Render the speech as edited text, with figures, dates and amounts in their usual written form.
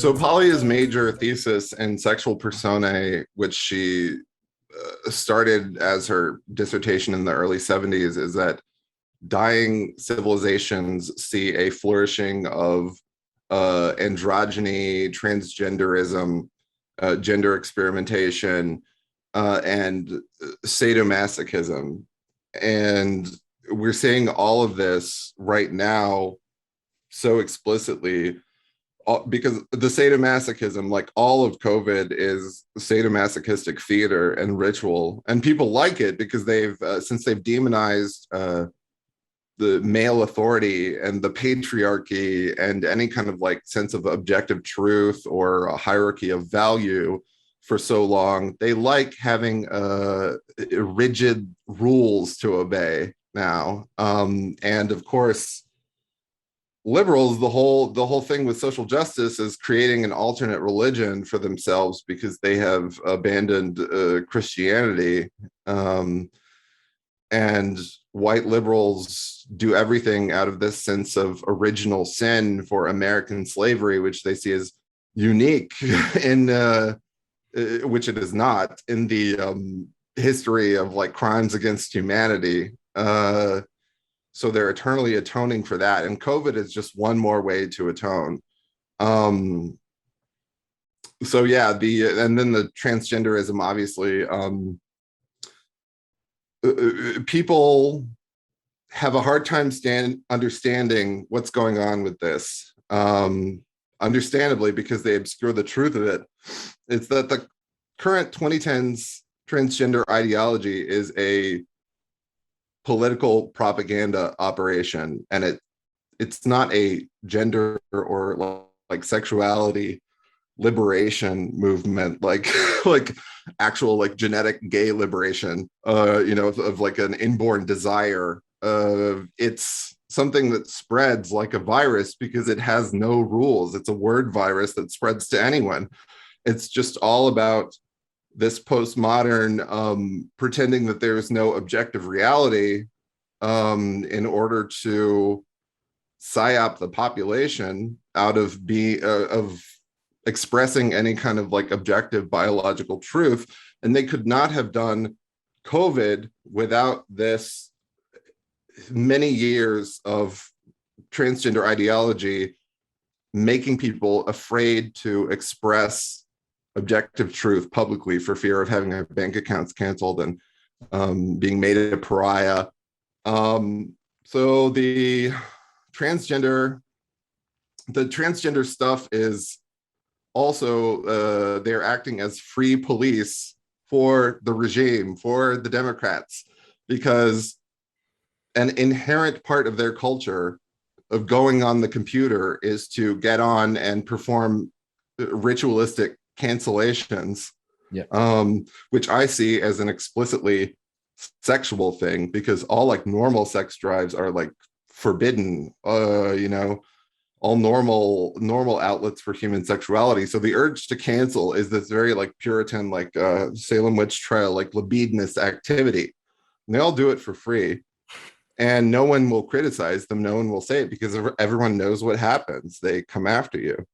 So Polly's major thesis in sexual personae, which she started as her dissertation in the early 70s, is that dying civilizations see a flourishing of androgyny, transgenderism, gender experimentation, and sadomasochism. And we're seeing all of this right now so explicitly because the sadomasochism, like all of COVID, is sadomasochistic theater and ritual, and people like it because they've since they've demonized the male authority and the patriarchy and any kind of like sense of objective truth or a hierarchy of value for so long. They like having rigid rules to obey now, and of course liberals, the whole thing with social justice is creating an alternate religion for themselves because they have abandoned Christianity, and white liberals do everything out of this sense of original sin for American slavery, which they see as unique in which it is not in the history of like crimes against humanity. So they're eternally atoning for that. And COVID is just one more way to atone. So yeah, and then the transgenderism, obviously, people have a hard time understanding what's going on with this. Understandably, because they obscure the truth of it. It's that the current 2010s transgender ideology is a political propaganda operation, and it's not a gender or like sexuality liberation movement, like like actual like genetic gay liberation, of like an inborn desire. It's something that spreads like a virus because it has no rules. It's a word virus that spreads to anyone. It's just all about this postmodern pretending that there is no objective reality in order to psyop the population out of of expressing any kind of like objective biological truth. And they could not have done COVID without this many years of transgender ideology making people afraid to express objective truth publicly for fear of having their bank accounts canceled and being made a pariah. So the transgender stuff is also they're acting as free police for the regime, for the Democrats, because an inherent part of their culture of going on the computer is to get on and perform ritualistic cancellations, Yeah. which I see as an explicitly sexual thing, because all like normal sex drives are like forbidden, all normal outlets for human sexuality. So the urge to cancel is this very like Puritan, like Salem witch trial, like libidinous activity. And they all do it for free, and no one will criticize them. No one will say it because everyone knows what happens. They come after you.